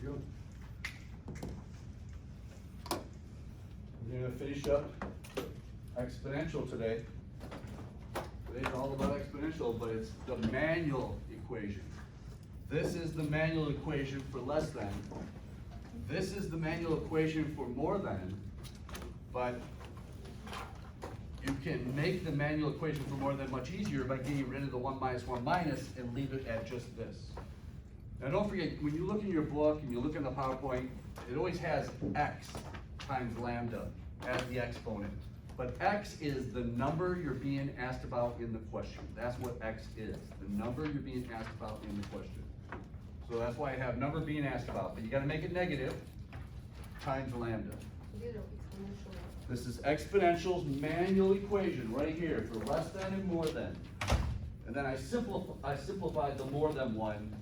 you. We're gonna finish up exponential today. Today's all about exponential, but it's the manual equation. This is the manual equation for less than. This is the manual equation for more than, but you can make the manual equation for more than much easier by getting rid of the 1 minus 1 minus and leave it at just this. Now don't forget, when you look in your book and you look in the PowerPoint, it always has x times lambda as the exponent. But x is the number you're being asked about in the question. That's what x is, the number you're being asked about in the question. So that's why I have number being asked about, but you gotta make it negative times lambda. This is exponential's manual equation right here for less than and more than. And then I simplified the more than one,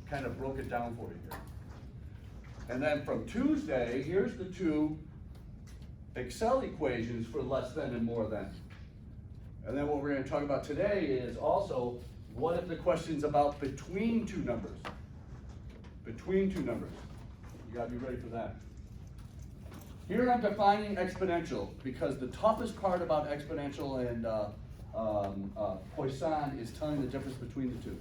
kind of broke it down for you here. And then from Tuesday, here's the two Excel equations for less than and more than. And then what we're going to talk about today is also, what if the question's about between two numbers? Between two numbers. You gotta be ready for that. Here I'm defining exponential because the toughest part about exponential and Poisson is telling the difference between the two.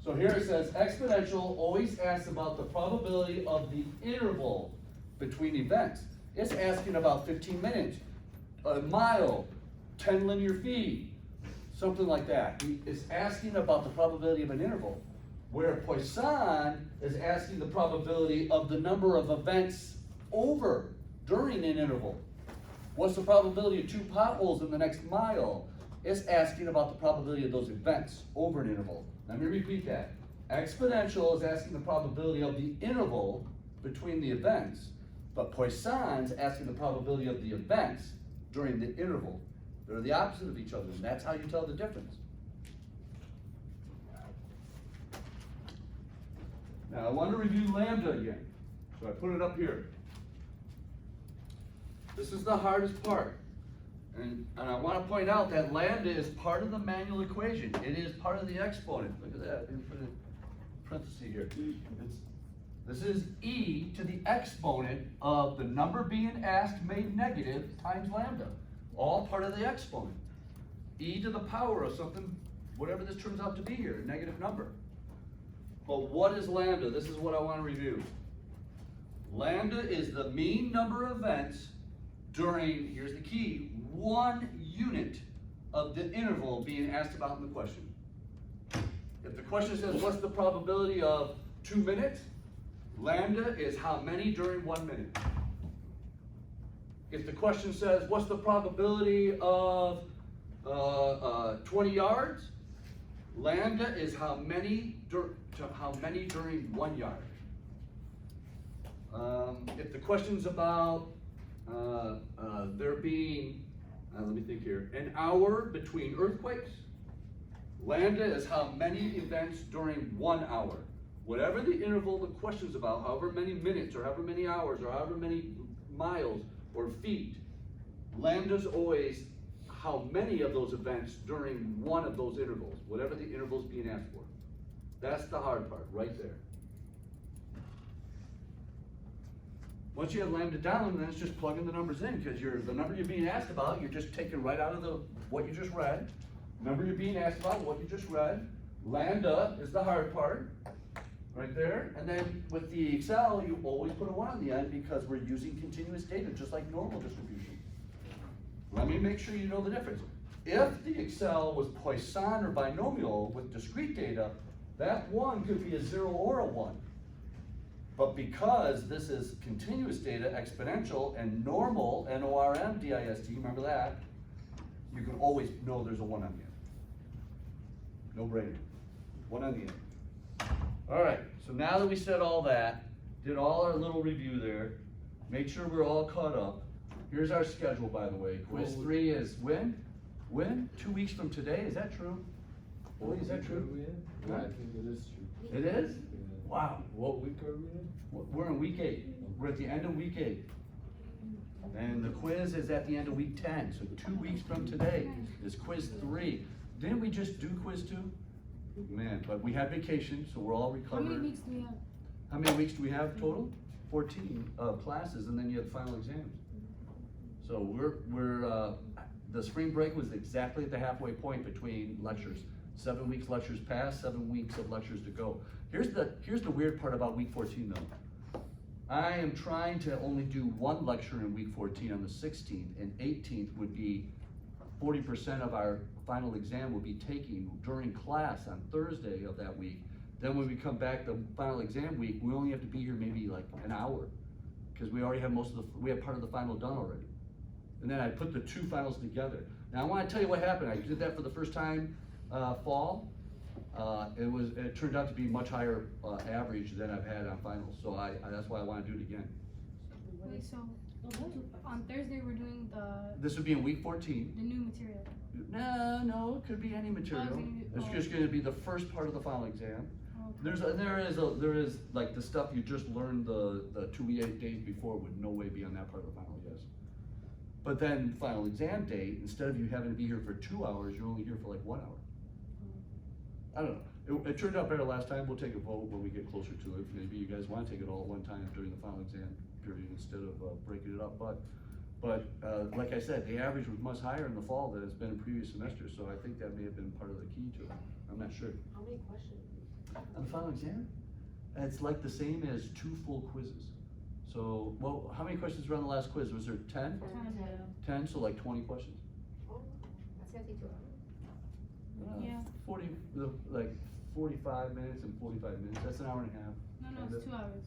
So here it says exponential always asks about the probability of the interval between events. It's asking about 15 minutes, a mile, 10 linear feet, something like that. It's asking about the probability of an interval, where Poisson is asking the probability of the number of events over during an interval. What's the probability of 2 potholes in the next mile? It's asking about the probability of those events over an interval. Let me repeat that. Exponential is asking the probability of the interval between the events, but Poisson's asking the probability of the events during the interval. They're the opposite of each other, and that's how you tell the difference. Now I want to review lambda again, so I put it up here. This is the hardest part, and I want to point out that lambda is part of the manual equation. It is part of the exponent. Look at that, in parentheses here. This is e to the exponent of the number being asked made negative times lambda. All part of the exponent. E to the power of something, whatever this turns out to be here, a negative number. But what is lambda? This is what I want to review. Lambda is the mean number of events during, here's the key, 1 unit of the interval being asked about in the question. If the question says, what's the probability of 2 minutes? Lambda is how many during 1 minute. If the question says, what's the probability of 20 yards? Lambda is how many during 1 yard. If the question's about there being, let me think here, an hour between earthquakes, lambda is how many events during 1 hour. Whatever the interval the question's about, however many minutes or however many hours or however many miles or feet, lambda's always how many of those events during one of those intervals, whatever the interval's being asked for. That's the hard part, right there. Once you have lambda down, then it's just plugging the numbers in, because the number you're being asked about, you're just taking right out of what you just read. Number you're being asked about, what you just read. Lambda is the hard part, right there. And then with the Excel, you always put a 1 on the end because we're using continuous data, just like normal distribution. Let me make sure you know the difference. If the Excel was Poisson or binomial with discrete data, that 1 could be a 0 or a 1. But because this is continuous data, exponential, and normal, N-O-R-M, D-I-S-T, remember that, you can always know there's a 1 on the end. No brainer. 1 on the end. All right, so now that we said all that, did all our little review there, made sure we're all caught up. Here's our schedule, by the way. Quiz 3 is when? When? 2 weeks from today, is that true? Boy, is that true? Yeah, I think it is true. It is? Yeah. Wow. What week are we in? We're in week 8. We're at the end of week 8. And the quiz is at the end of week 10. So 2 weeks from today is quiz 3. Didn't we just do quiz 2? Man, but we had vacation, so we're all recovered. How many weeks do we have? How many weeks do we have total? 14 classes, and then you have final exams. So the spring break was exactly at the halfway point between lectures. 7 weeks lectures passed, 7 weeks of lectures to go. Here's the weird part about week 14 though. I am trying to only do one lecture in week 14 on the 16th, and 18th would be 40% of our final exam will be taking during class on Thursday of that week. Then when we come back the final exam week, we only have to be here maybe like an hour, because we already have we have part of the final done already. And then I put the two finals together. Now I want to tell you what happened. I did that for the first time fall. It turned out to be much higher average than I've had on finals. So that's why I want to do it again. Wait, so on Thursday we're doing This would be in week 14. the new material. No, it could be any material. It's just going to be the first part of the final exam. Okay. There is like the stuff you just learned the 2 days before would no way be on that part of the final, yes. But then final exam day, instead of you having to be here for 2 hours, you're only here for like 1 hour. I don't know. It turned out better last time. We'll take a vote when we get closer to it. Maybe you guys want to take it all at one time during the final exam period instead of breaking it up. But like I said, the average was much higher in the fall than it's been in previous semesters. So I think that may have been part of the key to it. I'm not sure. How many questions? On the final exam, it's like the same as 2 full quizzes. So, well, how many questions were on the last quiz? Was there 10? 10, so like 20 questions. Oh, that's 52. Yeah. 40, like 45 minutes and 45 minutes. That's an hour and a half. No, it's 2 hours.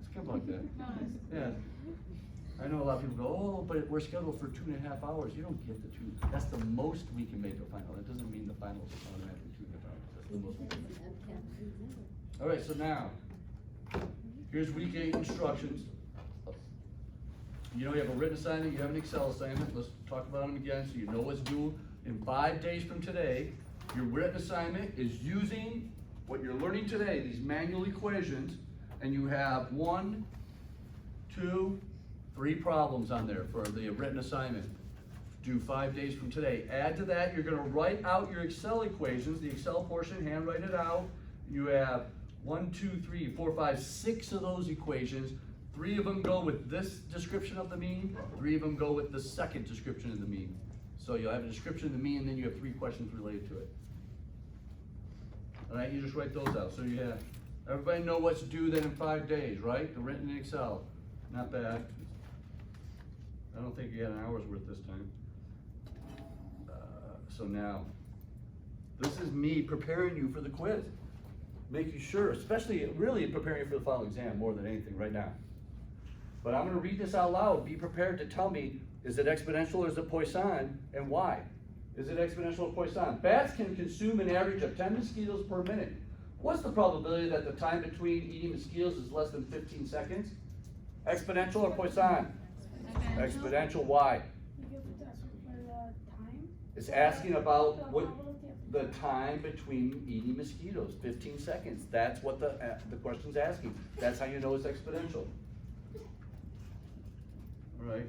It's kind of like that. No, it's Yeah. I know a lot of people go, oh, but we're scheduled for 2.5 hours. You don't get the 2. That's the most we can make a final. That doesn't mean the finals are automatically 2.5 hours. That's the most we can make. All right, so now, here's week 8 instructions. You know you have a written assignment, you have an Excel assignment. Let's talk about them again so you know what's due in 5 days from today. Your written assignment is using what you're learning today, these manual equations, and you have 1, 2, 3 problems on there for the written assignment. Due 5 days from today. Add to that, you're gonna write out your Excel equations, the Excel portion, handwrite it out. You have 1, 2, 3, 4, 5, 6 of those equations. 3 of them go with this description of the mean, 3 of them go with the second description of the mean. So you'll have a description of the mean, and then you have 3 questions related to it. All right, you just write those out. So you have, everybody know what's due then in 5 days, right? The written in Excel, not bad. I don't think you had an hour's worth this time. So now, this is me preparing you for the quiz. Making sure, especially really preparing you for the final exam more than anything right now. But I'm gonna read this out loud. Be prepared to tell me, is it exponential or is it Poisson, and why? Is it exponential or Poisson? Bats can consume an average of 10 mosquitoes per minute. What's the probability that the time between eating mosquitoes is less than 15 seconds? Exponential or Poisson? Exponential, why? It's asking about what the time between eating mosquitoes, 15 seconds. That's what the question's asking. That's how you know it's exponential. All right.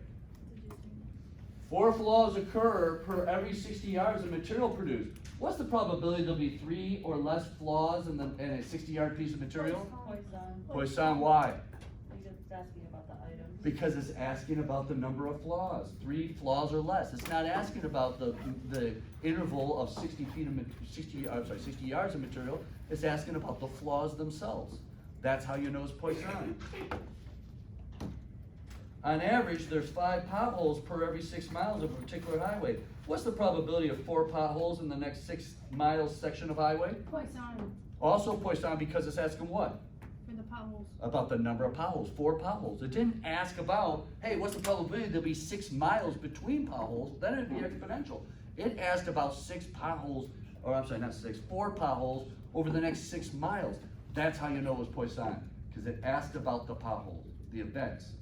4 flaws occur per every 60 yards of material produced. What's the probability there'll be 3 or less flaws in a 60-yard piece of material? Poisson, why? Because it's asking about the items. Because it's asking about the number of flaws, 3 flaws or less. It's not asking about the interval of 60 yards of material. It's asking about the flaws themselves. That's how you know it's Poisson. On average, there's 5 potholes per every 6 miles of a particular highway. What's the probability of 4 potholes in the next 6 miles section of highway? Poisson Also Poisson, because it's asking what? for the potholes. About the number of potholes, 4 potholes. It didn't ask about, hey, what's the probability there'll be 6 miles between potholes? Then it'd be exponential. It asked about 6 potholes, or I'm sorry, not 6, 4 potholes over the next 6 miles. That's how you know it was Poisson, because it asked about the potholes, the events.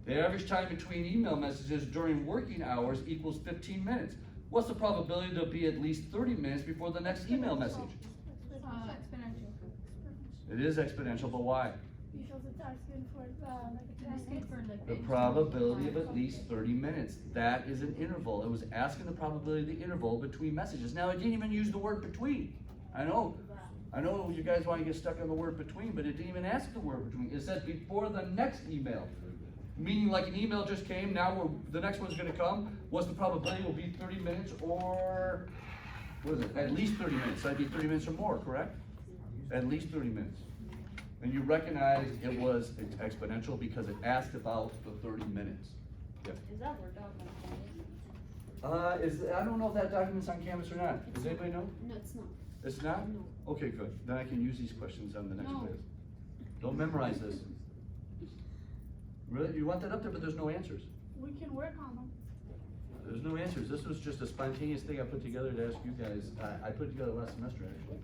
The average time between email messages during working hours equals 15 minutes. What's the probability there'll be at least 30 minutes before the next email message? Exponential. It is exponential, but why? Because it's asking for The probability of at least 30 minutes. That is an interval. It was asking the probability of the interval between messages. Now, it didn't even use the word between. I know I know you guys wanna get stuck on the word between, but it didn't even ask the word between. It said before the next email. Meaning like an email just came, now the next one's gonna come. What's the probability? Will be 30 minutes or, what is it? At least 30 minutes. So that'd be 30 minutes or more, correct? At least 30 minutes. And you recognize it was exponential because it asked about the 30 minutes. Yep. Is that Word document? I don't know if that document's on Canvas or not. Does anybody know? No, it's not. It's not? No. Okay, good. Then I can use these questions on the next No. quiz. Don't memorize this. Really? You want that up there, but there's no answers. We can work on them. There's no answers. This was just a spontaneous thing I put together to ask you guys. I put it together last semester, actually.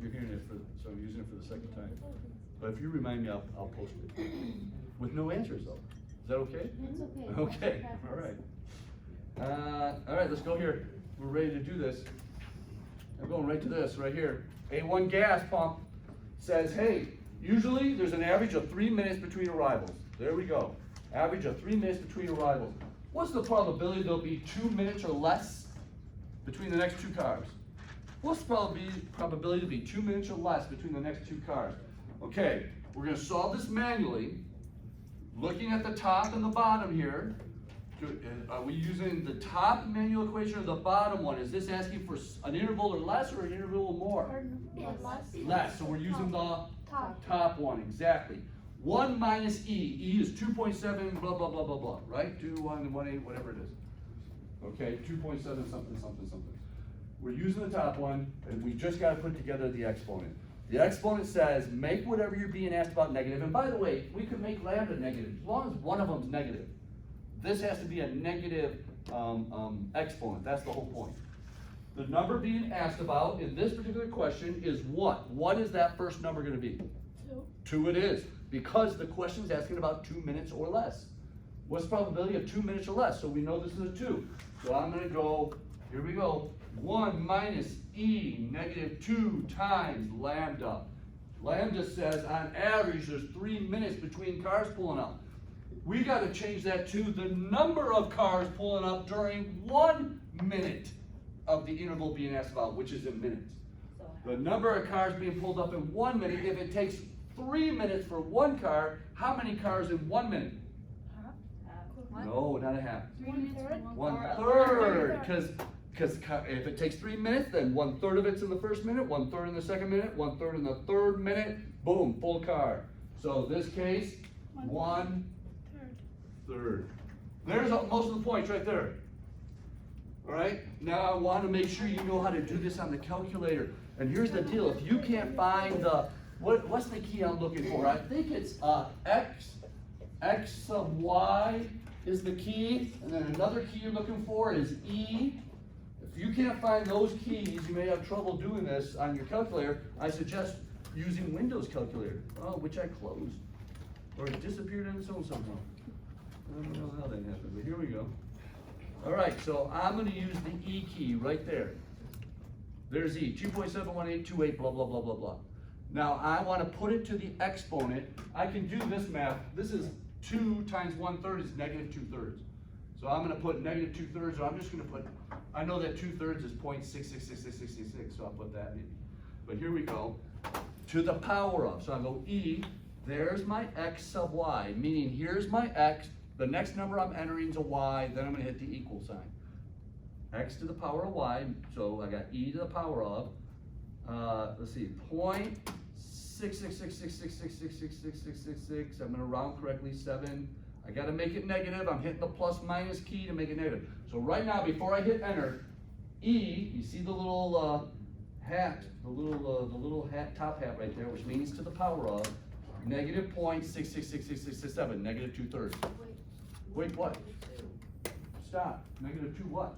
You're hearing it so I'm using it for the second time. But if you remind me, I'll post it. With no answers, though. Is that okay? It's okay. Okay, all right. All right, let's go here. We're ready to do this. I'm going right to this, right here. A1 gas pump says, hey, usually there's an average of 3 minutes between arrivals. There we go. Average of 3 minutes between arrivals. What's the probability there'll be 2 minutes or less between the next two cars? What's the probability to be 2 minutes or less between the next two cars? Okay, we're gonna solve this manually. Looking at the top and the bottom here, are we using the top manual equation or the bottom one? Is this asking for an interval or less or an interval or more? Less, so we're using the top one, exactly. 1 minus E, E is 2.7 blah, blah, blah, blah, blah, right? 2, 1, 1, 8, whatever it is. Okay, 2.7 something, something, something. We're using the top one, and we just gotta put together the exponent. The exponent says, make whatever you're being asked about negative, and by the way, we could make lambda negative, as long as one of them's negative. This has to be a negative exponent, that's the whole point. The number being asked about in this particular question is what? What is that first number gonna be? 2. 2 it is, because the question's asking about 2 minutes or less. What's the probability of 2 minutes or less? So we know this is a 2. So I'm gonna go, here we go, 1 minus E, negative 2 times lambda. Lambda says on average there's 3 minutes between cars pulling up. We gotta change that to the number of cars pulling up during 1 minute of the interval being asked about, which is in minutes. The number of cars being pulled up in 1 minute, if it takes 3 minutes for one car, how many cars in 1 minute? No, not a half. 3 minutes for 1/3, because if it takes 3 minutes, then 1/3 of it's in the first minute, 1/3 in the second minute, 1/3 in the third minute, boom, full car. So this case, 1/3. There's most of the points right there. All right, now I want to make sure you know how to do this on the calculator. And here's the deal, if you can't find what's the key I'm looking for? I think it's X sub Y is the key, and then another key you're looking for is E. If you can't find those keys, you may have trouble doing this on your calculator. I suggest using Windows calculator, which I closed, or it disappeared on its own somehow. I don't know how that happened, but here we go. All right, so I'm gonna use the E key right there. There's E, 2.71828, blah, blah, blah, blah, blah. Now I wanna put it to the exponent. I can do this math. This is 2 times 1/3 is negative 2/3. So I'm gonna put negative 2/3, or I'm just gonna put, I know that 2/3 is 0.666666, so I'll put that in. But here we go, to the power of, so I go E, there's my X sub Y, meaning here's my X, the next number I'm entering is a Y, then I'm gonna hit the equal sign. X to the power of Y, so I got E to the power of, let's see, 0.666666666666, I'm gonna round correctly, 7. I gotta make it negative, I'm hitting the plus minus key to make it negative. So right now, before I hit enter, E, you see the little hat, the little hat, top hat right there, which means to the power of, negative 0.666667, negative 2/3. Wait, what? Stop, negative 2 what?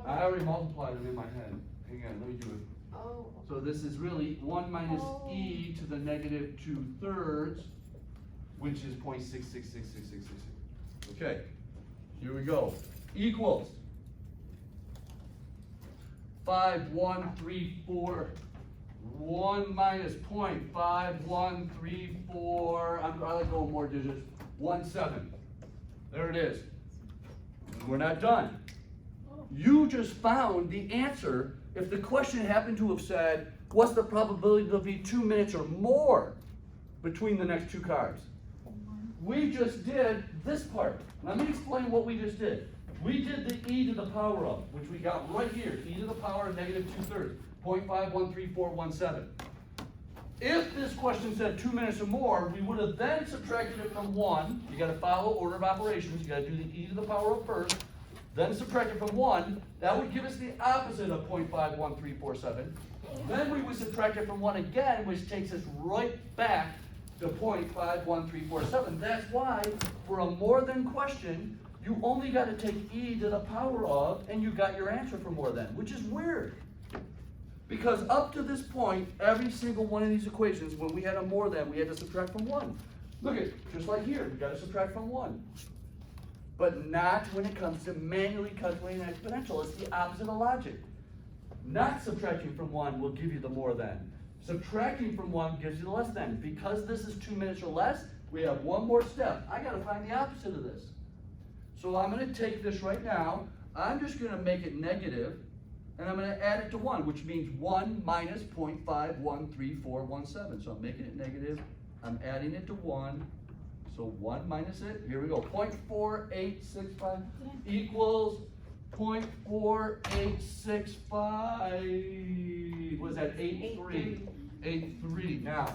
I already multiplied them in my head. Hang on, let me do it. Oh. So this is really 1 minus E to the negative 2/3, which is 0.666666. Okay, here we go. Equals 5134. 1 minus 0.5134. I like going more digits. 17. There it is. We're not done. You just found the answer. If the question happened to have said what's the probability there'll be 2 minutes or more between the next two cars? We just did this part. Let me explain what we just did. We did the e to the power of, which we got right here, e to the power of negative 2/3, 0.513417. If this question said 2 minutes or more, we would have then subtracted it from 1. You gotta follow order of operations. You gotta do the e to the power of first, then subtract it from 1. That would give us the opposite of 0.51347. Then we would subtract it from 1 again, which takes us right back to 0.51347. That's why, for a more than question, you only got to take e to the power of, and you got your answer for more than, which is weird. Because up to this point, every single one of these equations, when we had a more than, we had to subtract from 1. Look at, just like here, we got to subtract from 1. But not when it comes to manually calculating an exponential. It's the opposite of logic. Not subtracting from 1 will give you the more than. Subtracting from 1 gives you the less than. Because this is 2 minutes or less, we have one more step. I got to find the opposite of this. So I'm going to take this right now. I'm just going to make it negative, and I'm going to add it to 1, which means 1 minus 0.513417. So I'm making it negative. I'm adding it to 1. So 1 minus it. Here we go. 0.4865 equals 0.4865. What is that? 83. 83. Now,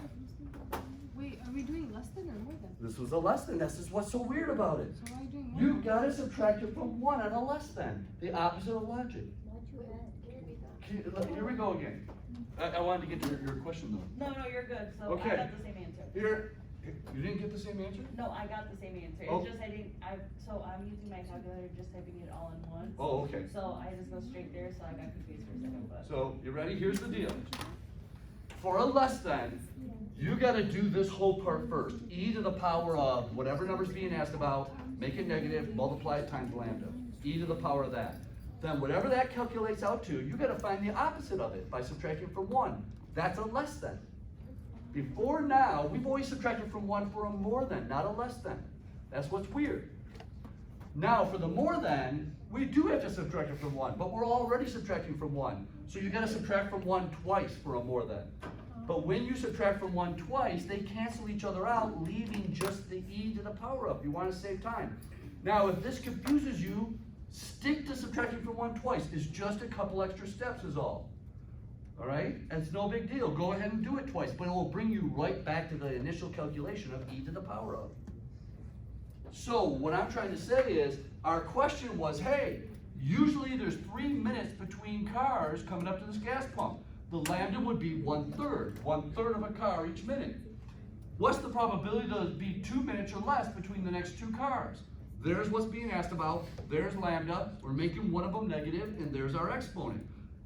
Wait, are we doing less than or more than? this was a less than. This is what's so weird about it. So why are you doing more You than? gotta subtract it from 1 on a less than. The opposite of logic. Why'd you add? Here we go again. I wanted to get to your question though. No, you're good, so Okay. I got the same answer. Here, you didn't get the same answer? No, I got the same answer, Oh. it's just so I'm using my calculator, just typing it all in one. Oh, okay. So I just go straight there, so I got confused for a second, but. So, you ready? Here's the deal. For a less than, you gotta do this whole part first. E to the power of whatever number's being asked about, make it negative, multiply it times lambda. E to the power of that. Then whatever that calculates out to, you gotta find the opposite of it by subtracting from 1. That's a less than. Before now, we've always subtracted from 1 for a more than, not a less than. That's what's weird. Now, for the more than, we do have to subtract it from 1, but we're already subtracting from 1. So you gotta subtract from 1 twice for a more than. But when you subtract from 1 twice, they cancel each other out, leaving just the e to the power of. You wanna save time. Now, if this confuses you, stick to subtracting from 1 twice. It's just a couple extra steps is all. All right? And it's no big deal. Go ahead and do it twice, but it will bring you right back to the initial calculation of e to the power of. So what I'm trying to say is, our question was, hey, usually there's 3 minutes between cars coming up to this gas pump. The lambda would be 1/3 of a car each minute. What's the probability there'll be 2 minutes or less between the next two cars? There's what's being asked about, there's lambda, we're making one of them negative, and there's our exponent.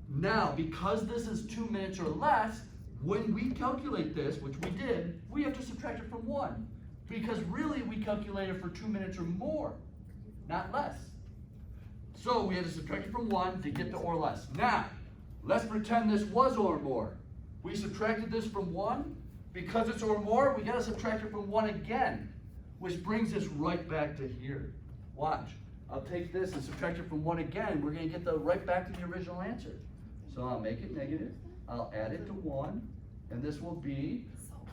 Now, because this is 2 minutes or less, when we calculate this, which we did, we have to subtract it from 1. Because really, we calculated for 2 minutes or more, not less. So we had to subtract it from 1 to get to or less. Now, let's pretend this was or more. We subtracted this from 1. Because it's or more, we gotta subtract it from 1 again, which brings us right back to here. Watch. I'll take this and subtract it from 1 again. We're gonna get right back to the original answer. So I'll make it negative. I'll add it to 1, and this will be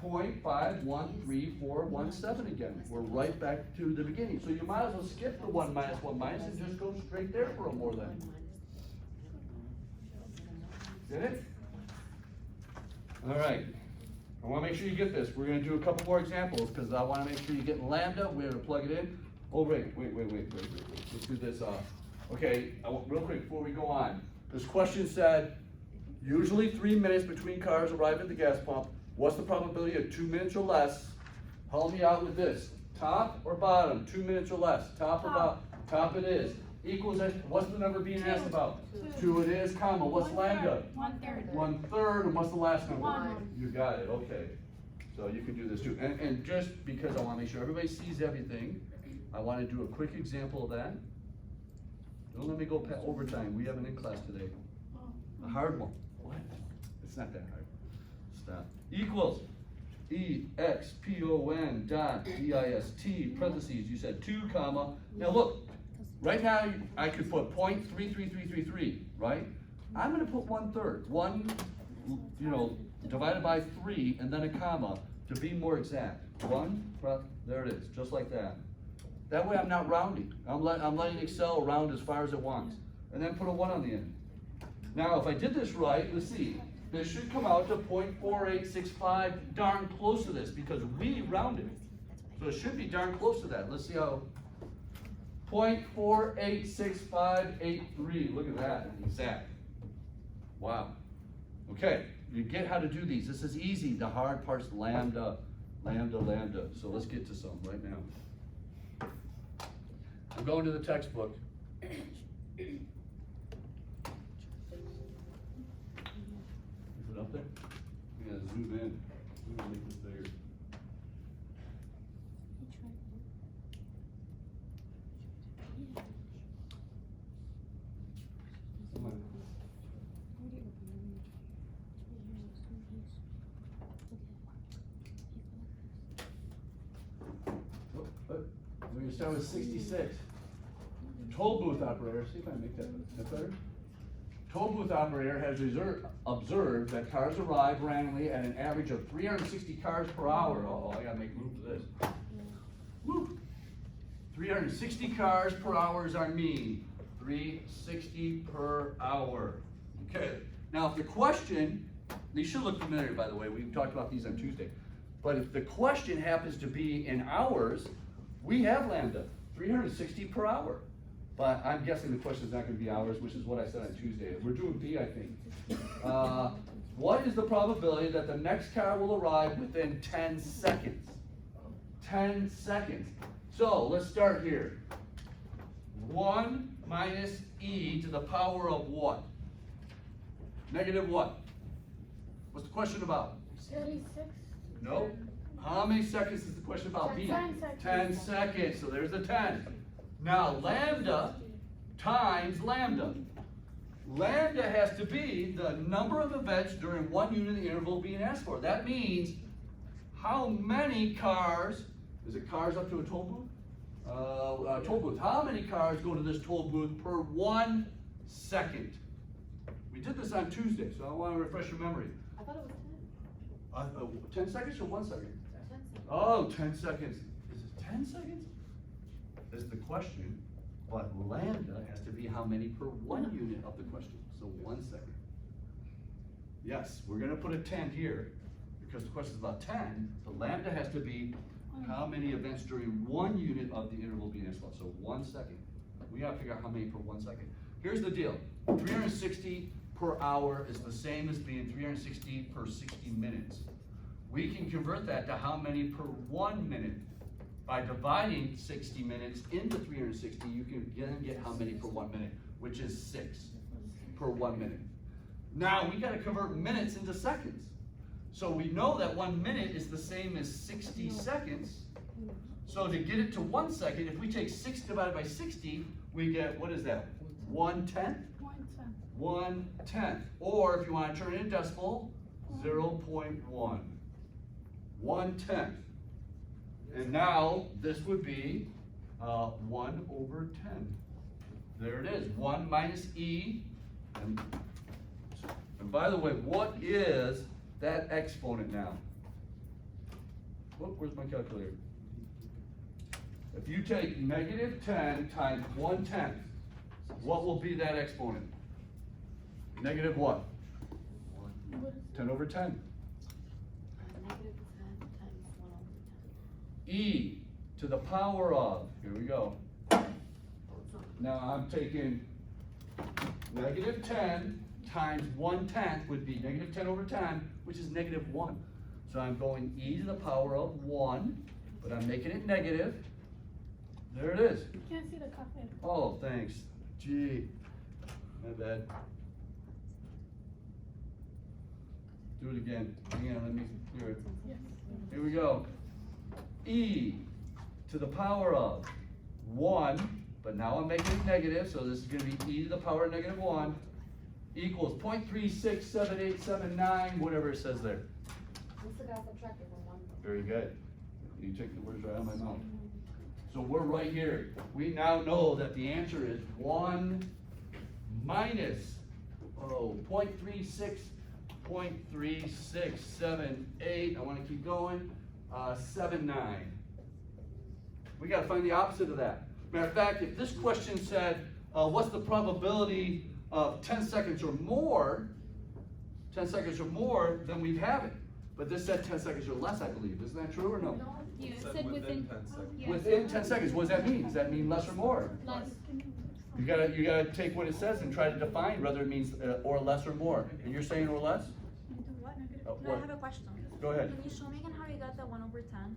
0.513417 again. We're right back to the beginning. So you might as well skip the 1 minus 1 minus and just go straight there for a more than. Get it? All right. I want to make sure you get this. We're going to do a couple more examples because I want to make sure you get lambda. We're going to plug it in. Oh, wait. Let's do this. Okay, real quick before we go on. This question said, usually 3 minutes between cars arrive at the gas pump. What's the probability of 2 minutes or less? Help me out with this. Top or bottom? 2 minutes or less. Top or bottom? Top it is. Equals, what's the number being asked about? 2 it is, comma. What's lambda? 1/3. 1/3, and what's the last number? 1. You got it, okay. So you can do this too. And just because I want to make sure everybody sees everything, I want to do a quick example of that. Don't let me go overtime. We have an in-class today. A hard one. What? It's not that hard. Stop. Equals EXPON dot DIST parentheses. You said 2 comma. Now look, right now I could put 0.33333, right? I'm gonna put 1/3. 1 you know, divided by 3 and then a comma to be more exact. 1, well, there it is, just like that. That way I'm not rounding. I'm letting Excel round as far as it wants. And then put a 1 on the end. Now, if I did this right, let's see. This should come out to 0.4865, darn close to this, because we rounded. So it should be darn close to that. Let's see how. 0.486583, look at that, exact. Wow. Okay, you get how to do these. This is easy. The hard part's lambda, lambda, lambda. So let's get to some right now. I'm going to the textbook. Is it up there? Yeah, zoom in. Zoom in, make this bigger. We're gonna start with 66. Toll booth operator, see if I can make that better. Toll booth operator has observed that cars arrive randomly at an average of 360 cars per hour. Uh-oh, I gotta make room for this. Woo! 360 cars per hour is our mean. 360 per hour. Okay, now if the question, these should look familiar, by the way, we talked about these on Tuesday. But if the question happens to be in hours, we have lambda, 360 per hour. But I'm guessing the question is not going to be hours, which is what I said on Tuesday. We're doing B, I think. What is the probability that the next car will arrive within 10 seconds? 10 seconds. So let's start here. 1 minus e to the power of what? Negative what? What's the question about? 36. Nope. How many seconds is the question about? 10 B? seconds. 10 seconds. So there's the 10. Now lambda times lambda. Lambda has to be the number of events during 1 unit of the interval being asked for. That means how many cars, is it cars up to a toll booth? Toll booth. How many cars go to this toll booth per 1 second? We did this on Tuesday, so I want to refresh your memory. I thought it was 10 seconds or 1 second? 10. 10 seconds. Oh, 10 seconds. Is it 10 seconds? Is the question, but lambda has to be how many per 1 unit of the question. So 1 second. Yes, we're gonna put a 10 here because the question is about 10. The lambda has to be how many events during 1 unit of the interval being asked about. So 1 second. We gotta figure out how many per 1 second. Here's the deal. 360 per hour is the same as being 360 per 60 minutes. We can convert that to how many per 1 minute. By dividing 60 minutes into 360, you can then get how many per 1 minute, which is 6 per 1 minute. Now we gotta convert minutes into seconds. So we know that 1 minute is the same as 60 seconds. So to get it to 1 second, if we take 6 divided by 60, we get, what is that? 1/10? 110. 1/10. Or if you want to turn it in decimal, 0.1. 1/10. And now this would be 1/10. There it is, 1 minus e. And by the way, what is that exponent now? Where's my calculator? If you take negative 10 times 1/10, what will be that exponent? Negative what? 10 over 10. Negative 10 times 1/10. E to the power of, here we go. Now I'm taking negative 10 times 1/10 would be negative 10 over 10, which is negative 1. So I'm going e to the power of 1, but I'm making it negative. There it is. You can't see the calculator. Oh, thanks. Gee, my bad. Do it again. Hang on, let me clear it. Yes. Here we go. E to the power of 1, but now I'm making it negative, so this is going to be e to the power of negative 1 equals 0.367879, whatever it says there. What's the guy subtracting from 1? Very good. You took the words right out of my mouth. So we're right here. We now know that the answer is 1 minus 0.36 0.3678, I wanna keep going, 79. We gotta find the opposite of that. Matter of fact, if this question said, what's the probability of 10 seconds or more, 10 seconds or more, then we'd have it. But this said 10 seconds or less, I believe. Isn't that true or no? Yeah, it Said said within within. 10 seconds. Yeah. Within 10 seconds, what does that mean? Does that mean less or more? Less. You gotta take what it says and try to define whether it means or less or more. And you're saying or less? What? Oh, No, I what? have a question. Go ahead. Can you show me again how you got the 1/10?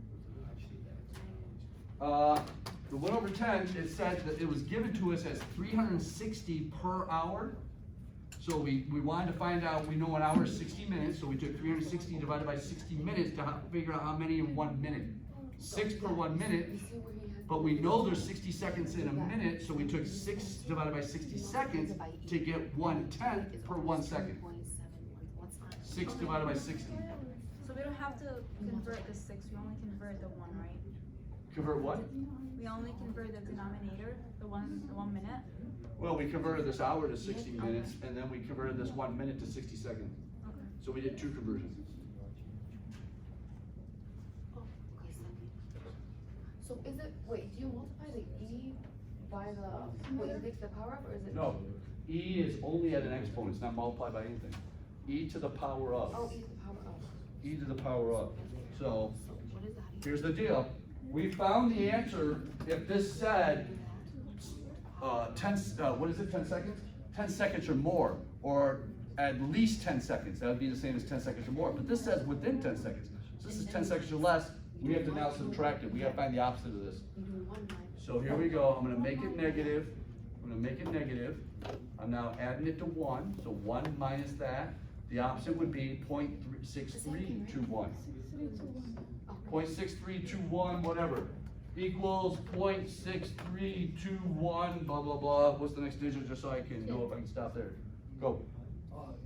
The 1/10, it said that it was given to us as 360 per hour. So we wanted to find out, we know an hour is 60 minutes, so we took 360 divided by 60 minutes to figure out how many in 1 minute. 6 per 1 minute, but we know there's 60 seconds in a minute, so we took 6 divided by 60 seconds to get 1/10 per 1 second. 6 divided by 60. So we don't have to convert the 6, we only convert the 1, right? Convert what? We only convert the denominator, the 1 minute. Well, we converted this hour to 60 minutes, and then we converted this 1 minute to 60 seconds. Okay. So we did 2 conversions. So is it, wait, do you multiply the E by the, wait, you take the power up, or is it? No, E is only at an exponent, it's not multiplied by anything. E to the power Oh, of. E to the power of. E to the power of. So, So what is that? here's the deal. We found the answer if this said, 10 seconds? 10 seconds or more, or at least 10 seconds. That would be the same as 10 seconds or more. But this says within 10 seconds. So this is 10 seconds or less. We have to now subtract it. We gotta find the opposite of this. You do 1 minus. So here we go. I'm gonna make it negative. I'm now adding it to 1. So 1 minus that. The opposite would be 0.6321. 0.6321, whatever, equals 0.6321, blah, blah, blah. What's the next digit, just so I can know if I can stop there? Go.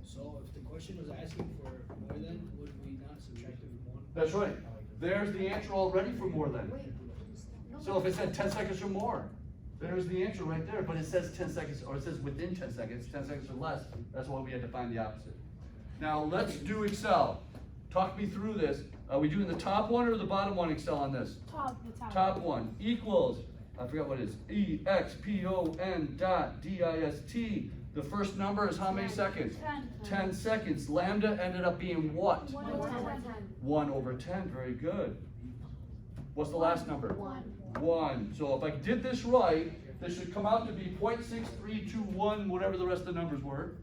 So if the question was asking for more than, would we not subtract it from 1? That's right. There's the answer already for more than. Wait. No, So if it said 10 seconds or more, there's the answer right there, but it says 10 seconds, or it says within 10 seconds, 10 seconds or less. That's why we had to find the opposite. Now, let's do Excel. Talk me through this. Are we doing the top one or the bottom one Excel on this? The top. Top one equals, I forgot what it is, EXPON.DIST. The first number is how many seconds? 10 seconds. Lambda ended up being what? 1/10, very good. What's the last number? 1. So if I did this right, this should come out to be 0.6321, whatever the rest of the numbers were.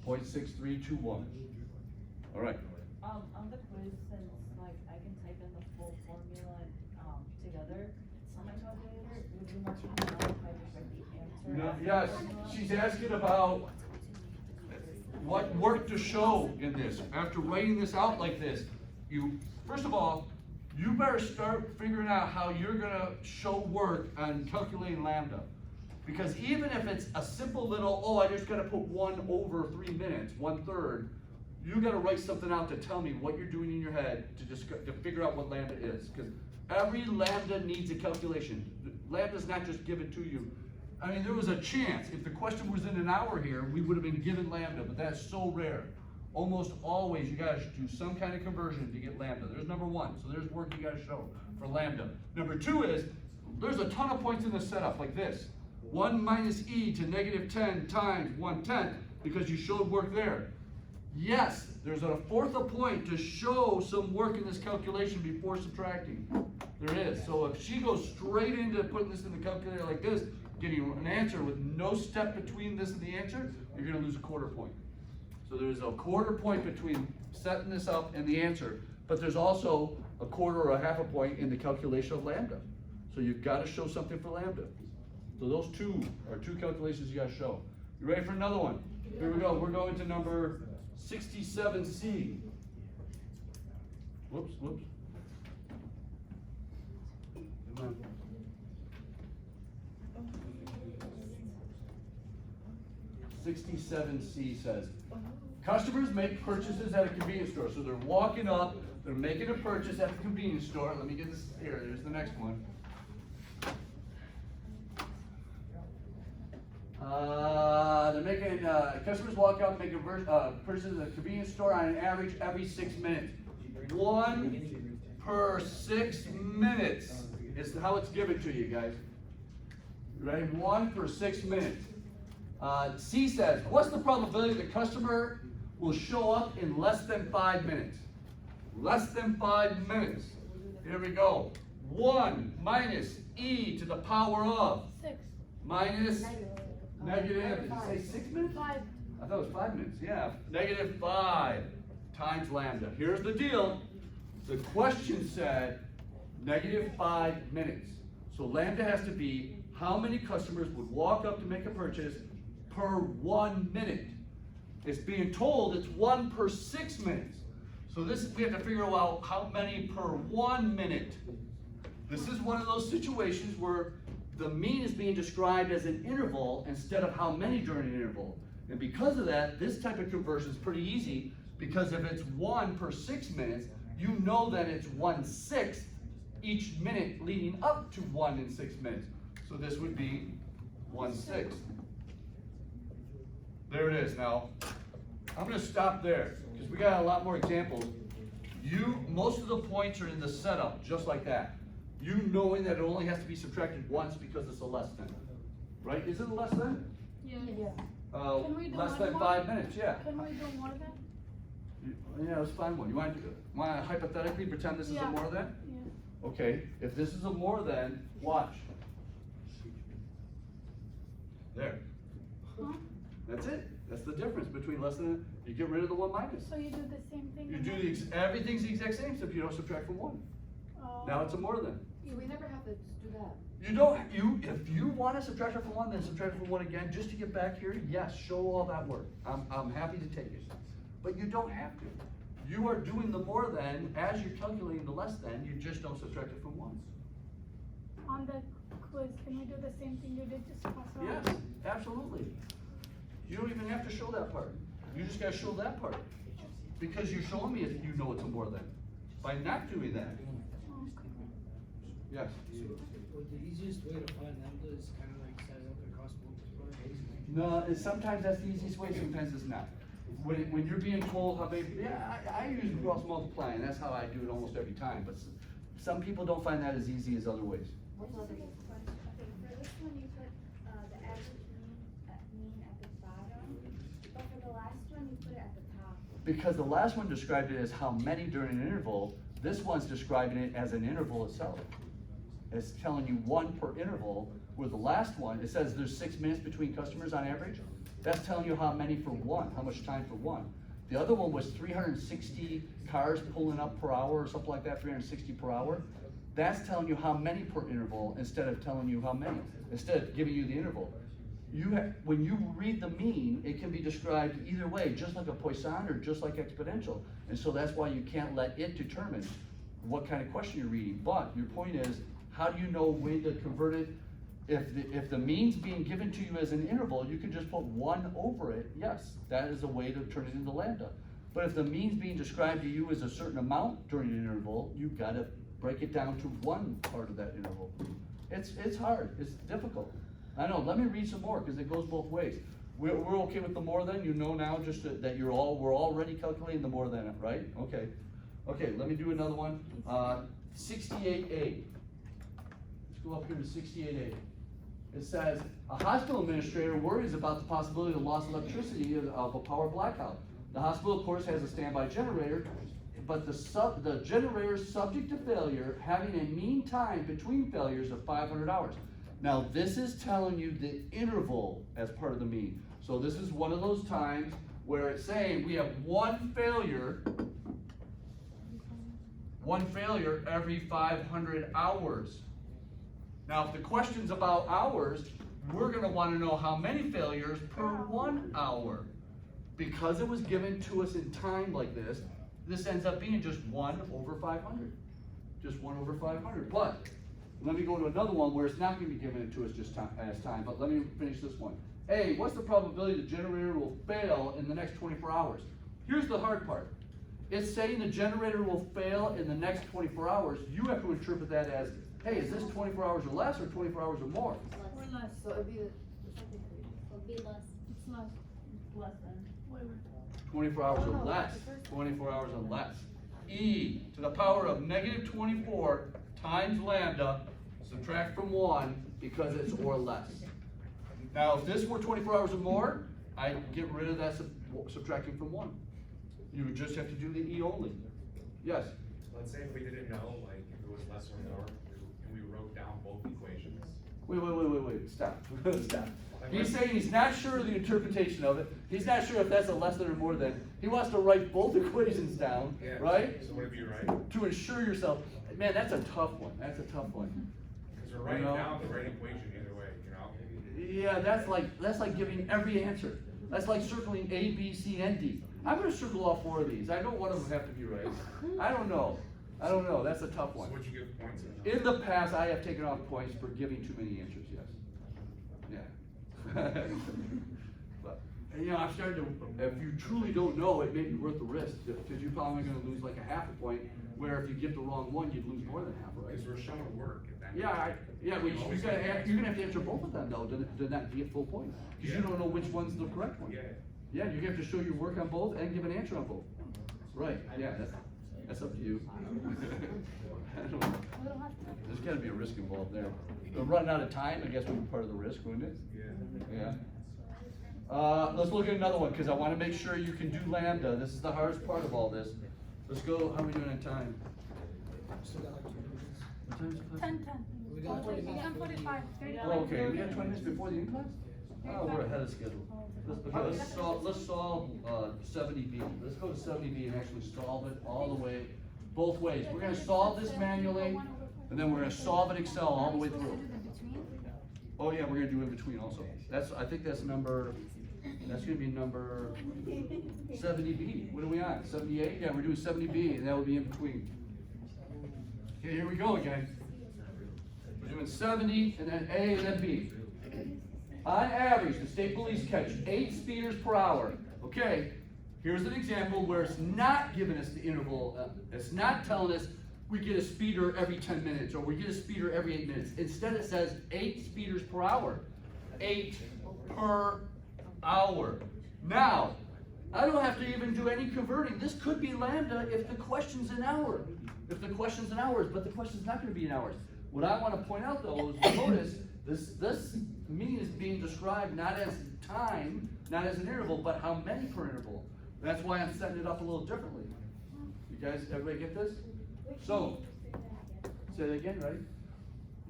0.6321. All right. On the quiz, since like I can type in the full formula together on my calculator, would you mark it down if I just write the answer? No, after yes, the formula? she's asking about what work to show in this. After writing this out like this, first of all, you better start figuring out how you're gonna show work on calculating lambda. Because even if it's a simple little, I just gotta put 1/3 minutes, 1/3, you gotta write something out to tell me what you're doing in your head to figure out what lambda is. Because every lambda needs a calculation. Lambda's not just given to you. I mean, there was a chance, if the question was in an hour here, we would have been given lambda, but that's so rare. Almost always, you gotta do some kind of conversion to get lambda. There's number 1, so there's work you gotta show for lambda. Number 2 is, there's a ton of points in the setup, like this. 1 minus e to -10 times 1/10, because you showed work there. Yes, there's a fourth of point to show some work in this calculation before subtracting. There is. So if she goes straight into putting this in the calculator like this, getting an answer with no step between this and the answer, you're gonna lose a 1/4 point. So there's a 1/4 point between setting this up and the answer, but there's also a 1/4 or a 1/2 point in the calculation of lambda. So you've gotta show something for lambda. So those two are 2 calculations you gotta show. You ready for another one? Here we go. We're going to number 67C. Whoops. Come on. .67C says, customers make purchases at a convenience store. So they're walking up, they're making a purchase at the convenience store. Let me get this here. There's the next one. They're making, customers walk out and make a purchase at a convenience store on an average every 6 minutes. 1 per 6 minutes is how it's given to you guys. Ready? 1 per 6 minutes. C says, what's the probability the customer will show up in less than 5 minutes? Less than 5 minutes. Here we go. 1 minus e to the power of 6. minus negative, did you say 6 minutes? 5. I thought it was 5 minutes, yeah. Negative 5 times lambda. Here's the deal. The question said negative 5 minutes. So lambda has to be how many customers would walk up to make a purchase per 1 minute. It's being told it's 1 per 6 minutes. So this, we have to figure out how many per 1 minute. This is one of those situations where the mean is being described as an interval instead of how many during an interval. And because of that, this type of conversion is pretty easy, because if it's 1 per 6 minutes, you know that it's 1/6 each minute leading up to 1 in 6 minutes. So this would be 1/6. There it is. Now, I'm gonna stop there, because we got a lot more examples. Most of the points are in the setup, just like that. You knowing that it only has to be subtracted once because it's a less than, right? Is it a less than? Yeah. Can we do Less one than more? 5 minutes, yeah. Can we do more than? Yeah, let's find one. You want to hypothetically pretend this is a Yeah. more than? Yeah. Okay, if this is a more than, watch. There. Huh? That's it. That's the difference between less than, you get rid of the 1 minus. So you do the same thing? You and do then- everything's the exact same, except you don't subtract from 1. Oh. Now it's a more than. So we never have to do that. If you want to subtract it from 1, then subtract it from 1 again, just to get back here, yes, show all that work. I'm happy to take it. But you don't have to. You are doing the more than, as you're calculating the less than, you just don't subtract it from 1. On the quiz, can we do the same thing you did just pass around? Yes, absolutely. You don't even have to show that part. You just gotta show that part. Because you're showing me if you know it's a more than. By not doing that. Yes. Would the easiest way to find lambda is kind of like set up a cross multiply? No, sometimes that's the easiest way, sometimes it's not. When you're being told how they, yeah, I use cross multiply, and that's how I do it almost every time, but some people don't find that as easy as other ways. Okay, for this one you put, the average mean at the bottom, but for the last one you put it at the top. Because the last one described it as how many during an interval, this one's describing it as an interval itself. It's telling you 1 per interval, where the last one, it says there's 6 minutes between customers on average. That's telling you how many for 1, how much time for 1. The other one was 360 cars pulling up per hour or something like that, 360 per hour. That's telling you how many per interval instead of telling you how many, instead of giving you the interval. When you read the mean, it can be described either way, just like a Poisson or just like exponential. And so that's why you can't let it determine what kind of question you're reading. But your point is, how do you know when to convert it? If the mean's being given to you as an interval, you can just put 1 over it. Yes, that is a way to turn it into lambda. But if the mean's being described to you as a certain amount during an interval, you've got to break it down to 1 part of that interval. It's hard, it's difficult. I know, let me read some more, because it goes both ways. We're okay with the more than, you know now just that we're already calculating the more than, right? Okay. Okay, let me do another one. 68A. Let's go up here to 68A. It says, a hospital administrator worries about the possibility of loss of electricity of a power blackout. The hospital, of course, has a standby generator, but the generator is subject to failure, having a mean time between failures of 500 hours. Now, this is telling you the interval as part of the mean. So this is one of those times where it's saying we have one failure every 500 hours. Now, if the question's about hours, we're gonna wanna know how many failures per 1 hour. Because it was given to us in time like this ends up being just 1 over 500. Just 1 over 500. But, let me go to another one where it's not gonna be given to us just as time, but let me finish this one. A, what's the probability the generator will fail in the next 24 hours? Here's the hard part. It's saying the generator will fail in the next 24 hours. You have to interpret that as, hey, is this 24 hours or less or 24 hours or more? So it'd be the second grade. be less. It's less. Less than. 24 hours or less, 24 hours or less. E to the power of negative 24 times lambda, subtract from 1 because it's or less. Now, if this were 24 hours or more, I'd get rid of that subtracting from 1. You would just have to do the E only. Yes? Let's say if we didn't know, like, if it was less or more, and we wrote down both equations. Wait, stop, stop. He's saying he's not sure of the interpretation of it. He's not sure if that's a less than or more than. He wants to write both equations down, Yeah. right? So would it be right? To ensure yourself. Man, that's a tough one. That's a tough one. Because we're writing You know? down the right equation either way, you know? Yeah, that's like giving every answer. That's like circling A, B, C, and D. I'm gonna circle all 4 of these. I know one of them have to be right. I don't know. That's a tough one. So would you give points? Or In the past, I have taken off points for giving too many answers, yes. Yeah. But, and, you know, I'm starting to, if you truly don't know, it may be worth the risk, because you're probably gonna lose like a half a point, where if you give the wrong one, you'd lose more than half, right? Because we're showing work at that. Yeah, but you're gonna have to answer both of them though, to not get full points, because you don't know which one's the correct one. Yeah. Yeah, you have to show your work on both and give an answer on both. Right, yeah, that's up to you. I don't know. There's gotta be a risk involved there. But running out of time, I guess would be part of the risk, wouldn't it? Yeah. Yeah. Let's look at another one, because I wanna make sure you can do lambda. This is the hardest part of all this. Let's go, how are we doing on time? Still got like 2 minutes. What time is it? 10:10. We got 20 minutes. 10:45. Oh, okay, we have 20 minutes before the in class? Oh, we're ahead of schedule. Let's solve 70B. Let's go to 70B and actually solve it all the way, both ways. We're gonna solve this manually, and then we're gonna solve it Excel all the way through. Oh yeah, we're gonna do in between also. I think that's gonna be number 70B. What are we on, 78? Yeah, we're doing 70B, and that will be in between. Okay, here we go again. We're doing 70, and then A, and then B. On average, the state police catch 8 speeders per hour. Okay, here's an example where it's not giving us the interval. It's not telling us we get a speeder every 10 minutes or we get a speeder every 8 minutes. Instead, it says 8 speeders per hour. 8 per hour. Now, I don't have to even do any converting. This could be lambda if the question's an hour. If the question's in hours, but the question's not going to be in hours. What I want to point out though is notice this mean is being described not as time, not as an interval, but how many per interval. That's why I'm setting it up a little differently. You guys, everybody get this? So, say that again, ready?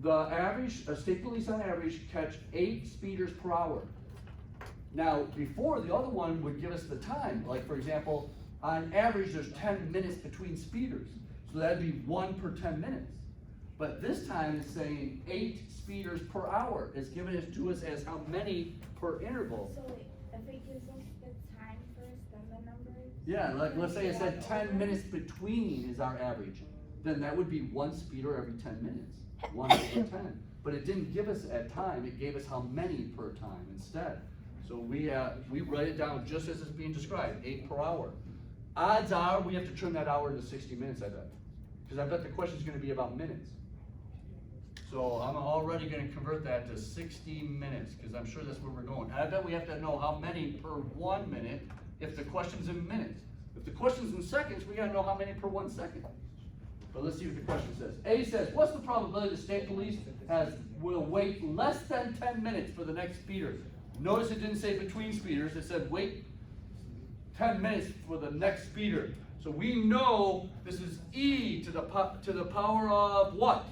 The average, state police on average catch 8 speeders per hour. Now, before, the other one would give us the time. Like, for example, on average, there's 10 minutes between speeders. So that'd be 1 per 10 minutes. But this time it's saying 8 speeders per hour. It's giving it to us as how many per interval. So wait, if it gives us the time first, then the numbers? Yeah, like let's say it said 10 minutes between is our average. Then that would be 1 speeder every 10 minutes. 1 over 10. But it didn't give us at time, it gave us how many per time instead. So we write it down just as it's being described, 8 per hour. Odds are we have to turn that hour into 60 minutes, I bet. Because I bet the question's gonna be about minutes. So I'm already gonna convert that to 60 minutes, because I'm sure that's where we're going. And I bet we have to know how many per 1 minute if the question's in minutes. If the question's in seconds, we gotta know how many per 1 second. But let's see what the question says. A says, what's the probability the state police will wait less than 10 minutes for the next speeder? Notice it didn't say between speeders, it said wait 10 minutes for the next speeder. So we know this is E to the power of what?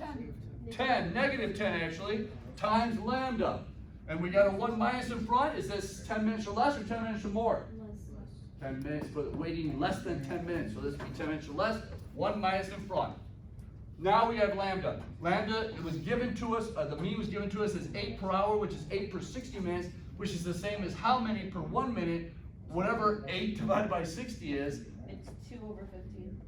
10, negative 10 actually, times lambda. And we got a 1 minus in front. Is this 10 minutes or less or 10 minutes or more? 10 minutes for waiting less than 10 minutes. So this would be 10 minutes or less, 1 minus in front. Now we have lambda. Lambda, it was given to us, the mean was given to us as 8 per hour, which is 8 per 60 minutes, which is the same as how many per 1 minute, whatever 8 divided by 60 is. It's 2 over 15.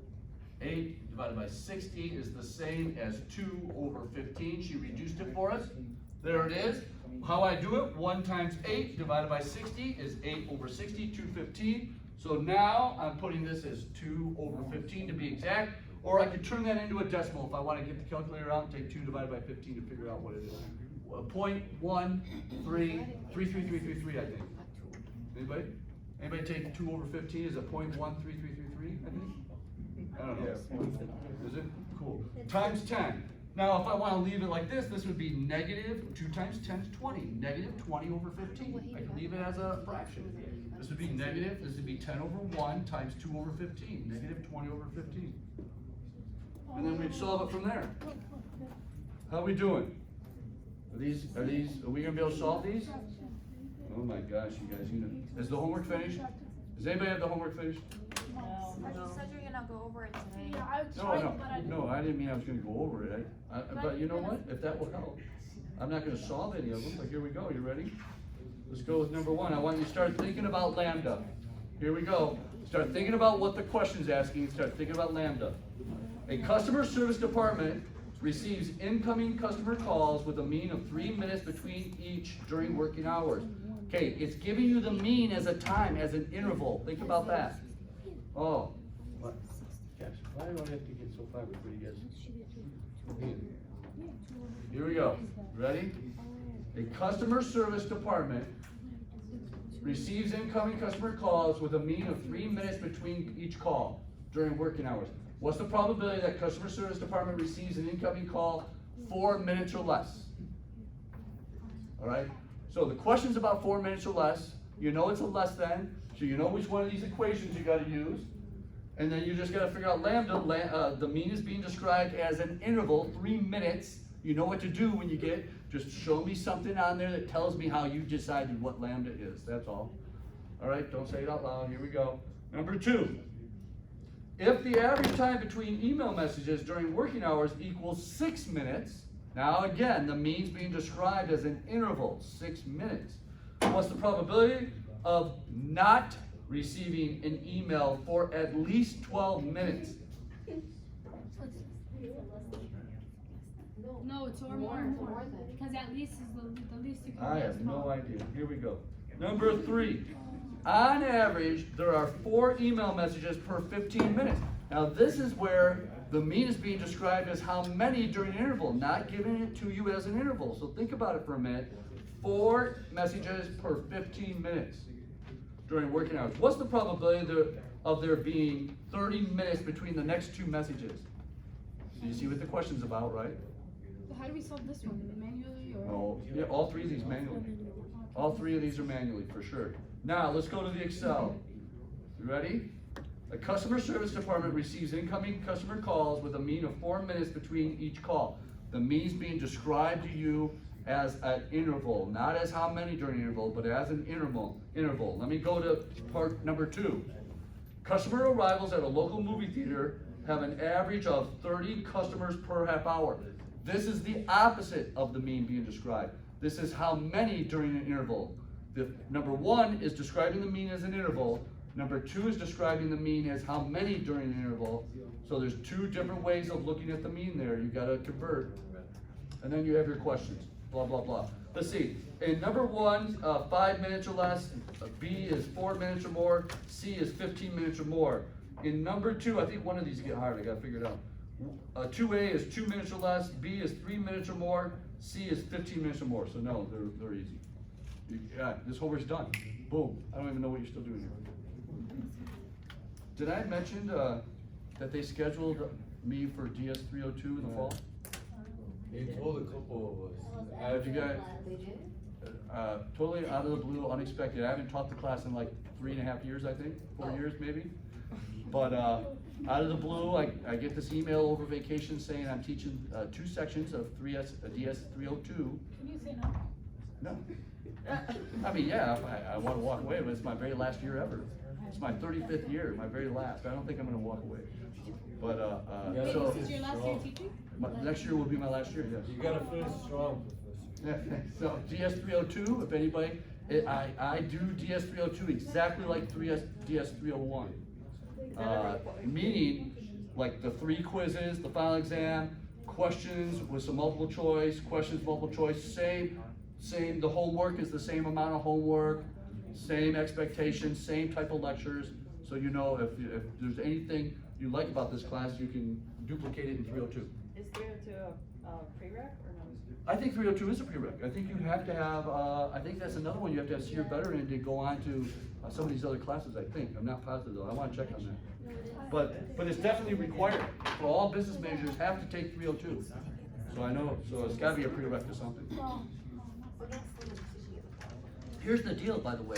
8 divided by 60 is the same as 2 over 15. She reduced it for us. There it is. How I do it, 1 times 8 divided by 60 is 8 over 60, 215. So now I'm putting this as 2 over 15 to be exact, or I could turn that into a decimal if I want to get the calculator out and take 2 divided by 15 to figure out what it is. .13333, I think. Anybody? Anybody take 2 over 15 is a .13333, I think? I don't know. Is it? Cool. Times 10. Now, if I want to leave it like this would be negative 2 times 10 is 20. Negative 20 over 15. I can leave it as a fraction. This would be negative, this would be 10 over 1 times 2 over 15. Negative 20 over 15. And then we'd solve it from there. How are we doing? Are we gonna be able to solve these? Oh my gosh, you guys, is the homework finished? Does anybody have the homework finished? But you said you're gonna go over it today. Yeah, I tried, but I didn't. No, I didn't mean I was gonna go over it. But you know what? If that will help. I'm not gonna solve any of them, but here we go. You ready? Let's go with number 1. I want you to start thinking about lambda. Here we go. Start thinking about what the question's asking. Start thinking about lambda. A customer service department receives incoming customer calls with a mean of 3 minutes between each during working hours. Okay, it's giving you the mean as a time, as an interval. Think about that. Oh. What? Gosh, why do I have to get so far before you guys? Here we go. Ready? A customer service department receives incoming customer calls with a mean of 3 minutes between each call during working hours. What's the probability that customer service department receives an incoming call 4 minutes or less? All right. So the question's about 4 minutes or less. You know it's a less than, so you know which one of these equations you got to use. And then you just got to figure out lambda. The mean is being described as an interval, 3 minutes. You know what to do when you get, just show me something on there that tells me how you decided what lambda is. That's all. All right, don't say it out loud. Here we go. Number 2. If the average time between email messages during working hours equals 6 minutes, now again, the mean's being described as an interval, 6 minutes. What's the probability of not receiving an email for at least 12 minutes? No, it's or more. Because at least is the least you can I get. have no idea. Here we go. Number 3. On average, there are 4 email messages per 15 minutes. Now this is where the mean is being described as how many during an interval, not giving it to you as an interval. So think about it for a minute. 4 messages per 15 minutes during working hours. What's the probability of there being 30 minutes between the next 2 messages? So you see what the question's about, right? How do we solve this one? Manually or? Oh, yeah, all 3 of these manually. All 3 of these are manually, for sure. Now, let's go to the Excel. You ready? A customer service department receives incoming customer calls with a mean of 4 minutes between each call. The mean's being described to you as an interval, not as how many during an interval, but as an interval. Let me go to part number 2. Customer arrivals at a local movie theater have an average of 30 customers per half hour. This is the opposite of the mean being described. This is how many during an interval. Number 1 is describing the mean as an interval. Number 2 is describing the mean as how many during an interval. So there's 2 different ways of looking at the mean there. You got to convert. And then you have your questions. Blah, blah, blah. Let's see. In number 1, 5 minutes or less. B is 4 minutes or more. C is 15 minutes or more. In number 2, I think one of these get hard. I got to figure it out. 2A is 2 minutes or less. B is 3 minutes or more. C is 15 minutes or more. So no, they're easy. Yeah, this homework's done. Boom. I don't even know what you're still doing here. Did I mention that they scheduled me for DS302 in the fall? They told a couple of us. How'd you guys? They did? Totally out of the blue, unexpected. I haven't taught the class in like 3.5 years, I think, 4 years maybe. But out of the blue, I get this email over vacation saying I'm teaching 2 sections of DS302. Can you say no? No. I mean, yeah, I want to walk away, but it's my very last year ever. It's my 35th year, my very last. I don't think I'm going to walk away. But Wait, so this is your last year teaching? next year will be my last year. Yes. You gotta finish strong, Professor. Yeah, so DS302, if anybody, I do DS302 exactly like DS301. Meaning, like the 3 quizzes, the final exam, questions with some multiple choice, questions multiple choice, same, the homework is the same amount of homework, same expectations, same type of lectures. So you know if there's anything you like about this class, you can duplicate it in 302. Is 302 a prereq or no? I think 302 is a prereq. I think you have to have, I think that's another one, you have to have C or better in to go on to some of these other classes, I think. I'm not positive though, I wanna check on that. But it's definitely required, for all business majors have to take 302. So I know, so it's gotta be a prereq to something. Here's the deal, by the way,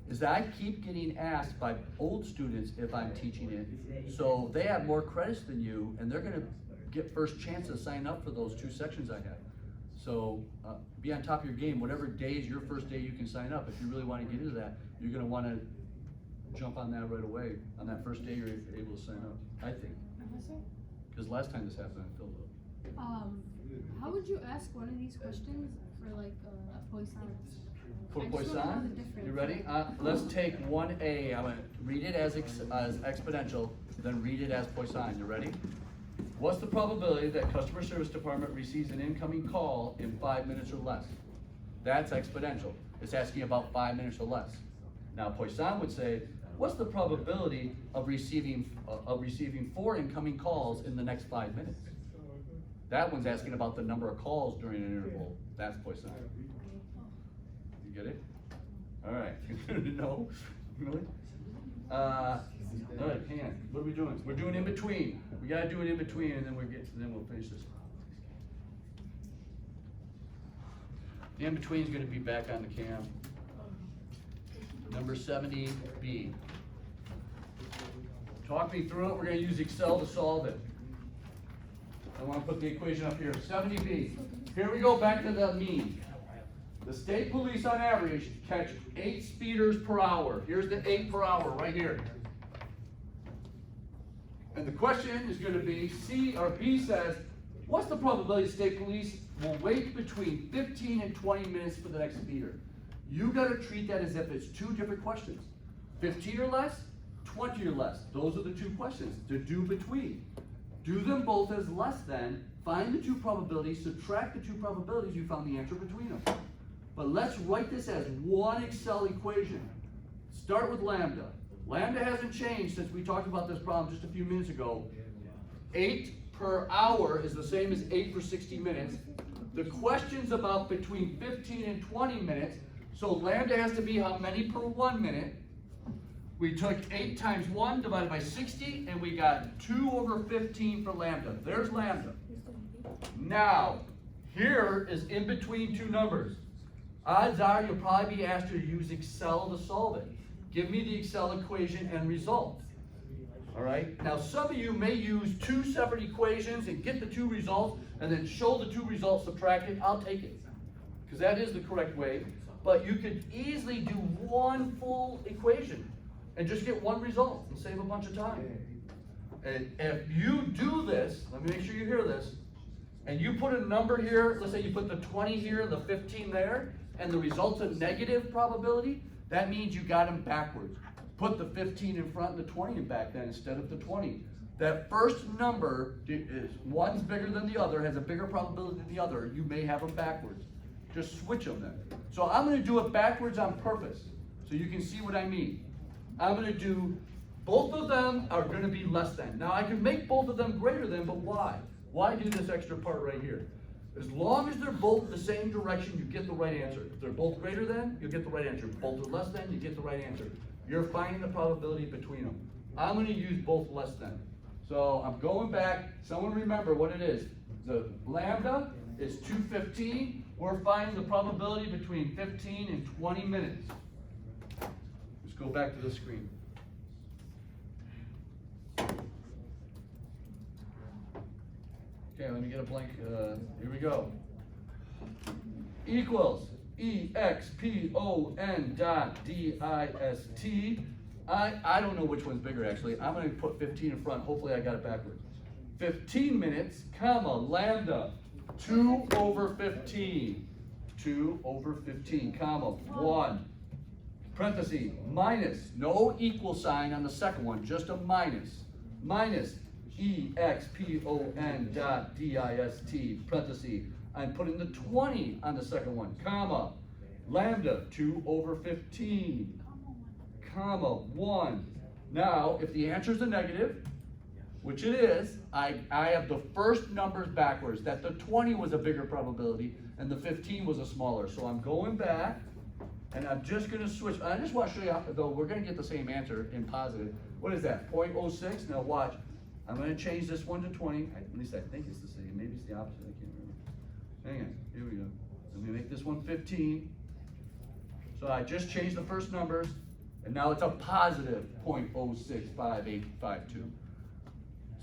is that I keep getting asked by old students if I'm teaching it. So they have more credits than you, and they're gonna get first chance to sign up for those 2 sections I have. So be on top of your game. Whatever day is your first day, you can sign up. If you really want to get into that, you're gonna want to jump on that right away. On that first day, you're able to sign up, I think. Because last time this happened, I filled up. How would you ask one of these questions for like Poisson? For I just wanna know Poisson, the difference. you ready? Let's take 1A. I'm gonna read it as exponential, then read it as Poisson. You ready? What's the probability that customer service department receives an incoming call in 5 minutes or less? That's exponential. It's asking about 5 minutes or less. Now Poisson would say, what's the probability of receiving 4 incoming calls in the next 5 minutes? That one's asking about the number of calls during an interval. That's Poisson. You get it? All right. No? Really? All right, hang on. What are we doing? We're doing in between. We gotta do it in between, and then we'll finish this. The in between is gonna be back on the cam. Number 70B. Talk me through it. We're gonna use Excel to solve it. I wanna put the equation up here. 70B. Here we go back to the mean. The state police on average catch 8 speeders per hour. Here's the 8 per hour right here. And the question is going to be, C or B says, what's the probability state police will wait between 15 and 20 minutes for the next speeder? You got to treat that as if it's 2 different questions. 15 or less, 20 or less. Those are the 2 questions to do between. Do them both as less than, find the 2 probabilities, subtract the 2 probabilities, you found the answer between them. But let's write this as one Excel equation. Start with lambda. Lambda hasn't changed since we talked about this problem just a few minutes ago. 8 per hour is the same as 8 for 60 minutes. The question's about between 15 and 20 minutes, so lambda has to be how many per 1 minute. We took 8 times 1 divided by 60, and we got 2 over 15 for lambda. There's lambda. Now, here is in between 2 numbers. Odds are you'll probably be asked to use Excel to solve it. Give me the Excel equation and result. All right? Now, some of you may use 2 separate equations and get the 2 results and then show the 2 results subtracted. I'll take it, because that is the correct way. But you could easily do 1 full equation and just get 1 result and save a bunch of time. And if you do this, let me make sure you hear this, and you put a number here, let's say you put the 20 here and the 15 there, and the result's a negative probability, that means you got them backwards. Put the 15 in front and the 20 in back then instead of the 20. That first number is one's bigger than the other, has a bigger probability than the other, you may have them backwards. Just switch them then. So I'm gonna do it backwards on purpose, so you can see what I mean. I'm gonna do, both of them are gonna be less than. Now I can make both of them greater than, but why? Why do this extra part right here? As long as they're both the same direction, you get the right answer. If they're both greater than, you get the right answer. If both are less than, you get the right answer. You're finding the probability between them. I'm gonna use both less than. So I'm going back, someone remember what it is. The lambda is 215. We're finding the probability between 15 and 20 minutes. Let's go back to the screen. Okay, let me get a blank, here we go. Equals EXPON dot DIST. I don't know which one's bigger actually. I'm gonna put 15 in front, hopefully I got it backwards. 15 minutes, comma, lambda, 2 over 15. 2 over 15, comma, 1. Parenthesis, minus, no equal sign on the second one, just a minus. Minus EXPON dot DIST, parenthesis. I'm putting the 20 on the second one, comma, lambda, 2 over 15, comma, 1. Now, if the answer is a negative, which it is, I have the first numbers backwards, that the 20 was a bigger probability and the 15 was a smaller. So I'm going back and I'm just gonna switch. I just wanna show you how, though we're gonna get the same answer in positive. What is that, 0.06? Now watch, I'm gonna change this one to 20. At least I think it's the same, maybe it's the opposite, I can't remember. Hang on, here we go. Let me make this one 15. So I just changed the first numbers, and now it's a positive 0.065852.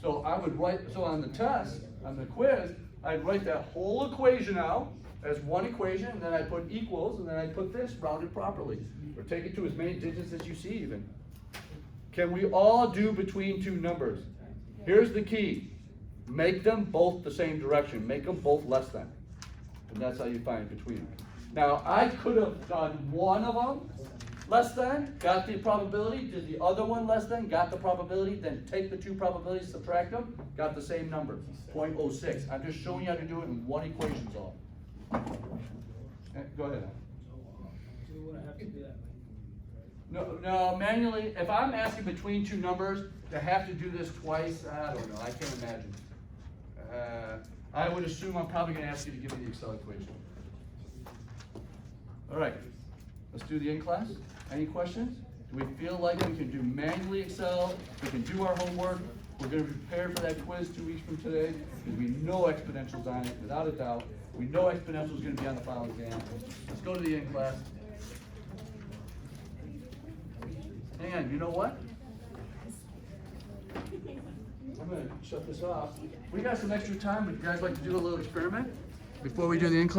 So I would write, so on the test, on the quiz, I'd write that whole equation out as one equation, and then I put equals, and then I put this rounded properly. Or take it to as many digits as you see even. Can we all do between two numbers? Here's the key. Make them both the same direction. Make them both less than. And that's how you find between them. Now, I could have done one of them less than, got the probability, did the other one less than, got the probability, then take the two probabilities, subtract them, got the same number, 0.06. I'm just showing you how to do it in one equation's all. Go ahead. Do we wanna have to do that? No, manually, if I'm asking between two numbers, to have to do this twice, I don't know, I can't imagine. I would assume I'm probably gonna ask you to give me the Excel equation. All right, let's do the in-class. Any questions? Do we feel like we can do manually Excel? We can do our homework? We're gonna be prepared for that quiz 2 weeks from today, because we know exponential's on it, without a doubt. We know exponential's gonna be on the final exam. Let's go to the in-class. Hang on, you know what? I'm gonna shut this off. We got some extra time. Would you guys like to do a little experiment before we do the in-class?